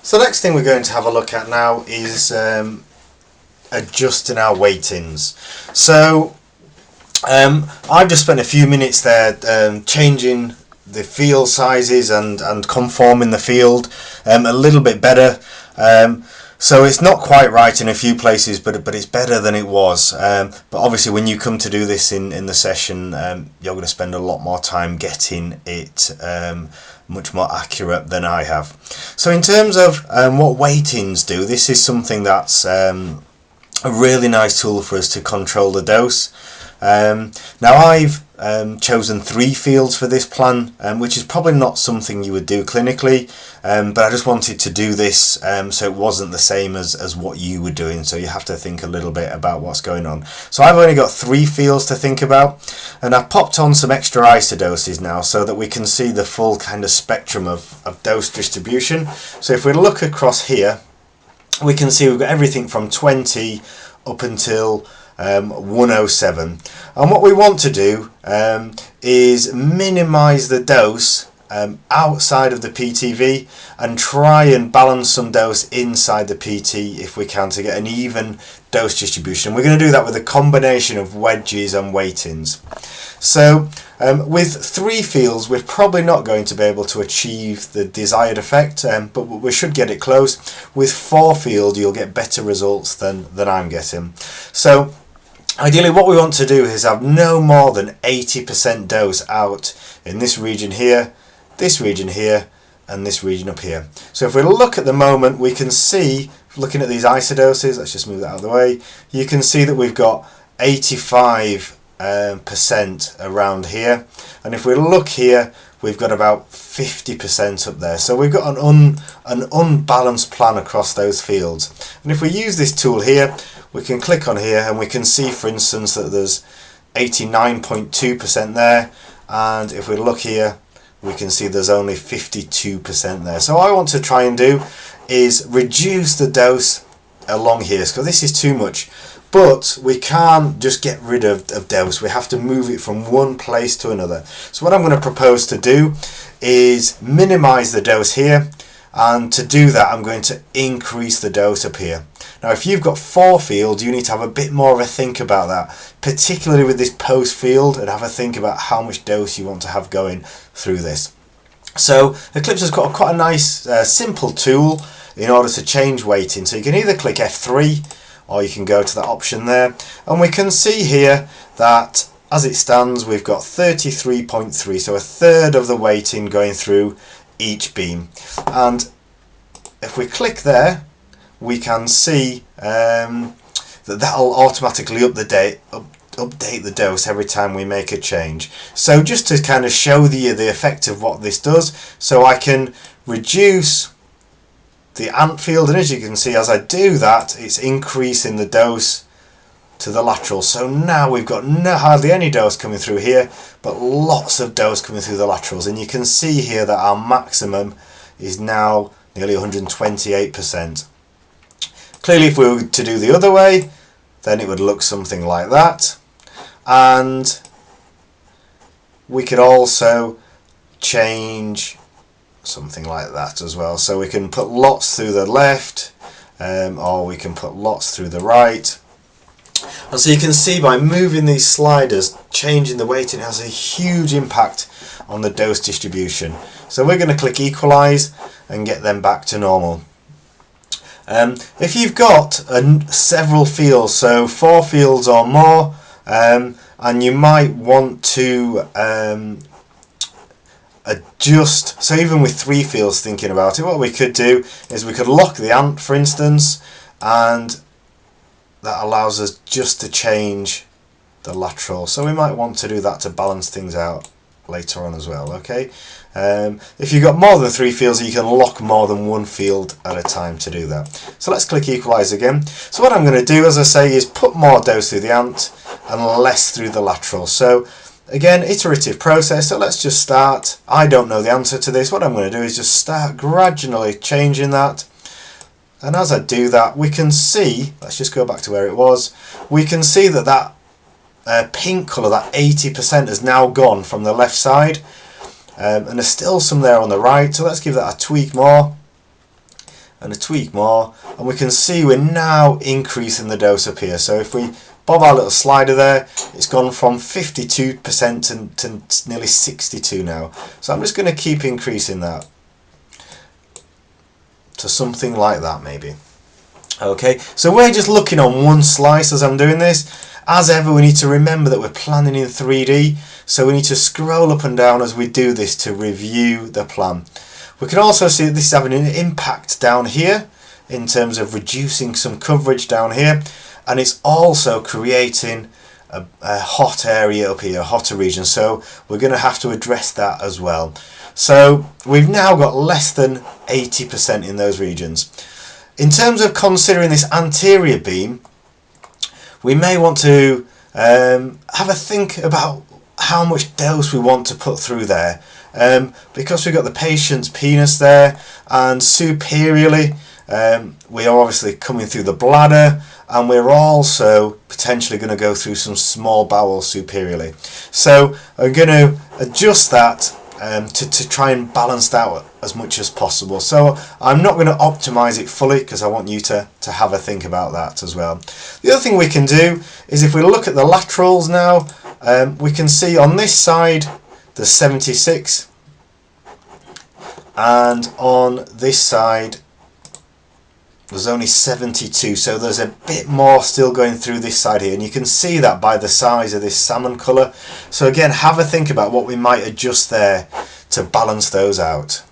So the next thing we're going to have a look at now is adjusting our weightings. So I've just spent a few minutes there changing the field sizes and conforming the field a little bit better. So it's not quite right in a few places, but it's better than it was. But obviously when you come to do this in the session, you're going to spend a lot more time getting it much more accurate than I have. So in terms of what weightings do, this is something that's a really nice tool for us to control the dose. Now I've chosen 3 fields for this plan, which is probably not something you would do clinically, but I just wanted to do this so it wasn't the same as what you were doing, so you have to think a little bit about what's going on. So I've only got 3 fields to think about, and I've popped on some extra isodoses now so that we can see the full kind of spectrum of dose distribution. So if we look across here, we can see we've got everything from 20 up until 107, and what we want to do is minimize the dose outside of the PTV and try and balance some dose inside the PT if we can, to get an even dose distribution. We're going to do that with a combination of wedges and weightings. So with 3 fields we're probably not going to be able to achieve the desired effect, but we should get it close. With 4 field you'll get better results than I'm getting. So ideally what we want to do is have no more than 80% dose out in this region here, this region here, and this region up here. So if we look at the moment, we can see, looking at these isodoses, let's just move that out of the way, you can see that we've got 85% around here, and if we look here we've got about 50% up there. So we've got an unbalanced plan across those fields. And if we use this tool here, we can click on here and we can see, for instance, that there's 89.2% there, and if we look here we can see there's only 52% there. So what I want to try and do is reduce the dose along here, because this is too much. But we can't just get rid of dose, we have to move it from one place to another. So what I'm going to propose to do is minimize the dose here, and to do that I'm going to increase the dose up here. Now if you've got 4 fields, you need to have a bit more of a think about that, particularly with this post field, and have a think about how much dose you want to have going through this. So Eclipse has got quite a nice simple tool in order to change weighting. So you can either click F3 or you can go to that option there, and we can see here that as it stands we've got 33.3, so a third of the weighting going through each beam. And if we click there we can see that'll automatically update the dose every time we make a change. So just to kind of show the effect of what this does, so I can reduce the ant field, and as you can see, as I do that, it's increasing the dose to the lateral. So now we've got hardly any dose coming through here, but lots of dose coming through the laterals, and you can see here that our maximum is now nearly 128%. Clearly if we were to do the other way, then it would look something like that, and we could also change something like that as well. So we can put lots through the left, or we can put lots through the right. And so you can see by moving these sliders, changing the weighting has a huge impact on the dose distribution. So we're going to click equalize and get them back to normal. If you've got several fields, so 4 fields or more, and you might want to adjust, so even with 3 fields, thinking about it, what we could do is we could lock the ant, for instance, and that allows us just to change the lateral. So we might want to do that to balance things out later on as well. Okay, if you've got more than 3 fields, you can lock more than 1 field at a time to do that. So let's click equalize again. So what I'm going to do, as I say, is put more dose through the ant and less through the lateral. So again, iterative process. So let's just start. I don't know the answer to this. What I'm going to do is just start gradually changing that, and as I do that we can see, let's just go back to where it was, we can see that that pink colour, that 80%, has now gone from the left side, and there's still some there on the right, so let's give that a tweak more, and a tweak more, and we can see we're now increasing the dose up here. So if we bob our little slider there, it's gone from 52% to nearly 62 now. So I'm just going to keep increasing that to something like that maybe. Okay, so we're just looking on one slice as I'm doing this. As ever, we need to remember that we're planning in 3D, so we need to scroll up and down as we do this to review the plan. We can also see that this is having an impact down here in terms of reducing some coverage down here, and it's also creating a hot area up here, a hotter region, so we're going to have to address that as well. So we've now got less than 80% in those regions. In terms of considering this anterior beam, we may want to have a think about how much dose we want to put through there, because we've got the patient's penis there, and superiorly we are obviously coming through the bladder, and we're also potentially going to go through some small bowel superiorly. So I'm going to adjust that to try and balance that out as much as possible. So I'm not going to optimize it fully because I want you to have a think about that as well. The other thing we can do is, if we look at the laterals now, we can see on this side there's 76, and on this side there's only 72, so there's a bit more still going through this side here, and you can see that by the size of this salmon colour. So again, have a think about what we might adjust there to balance those out.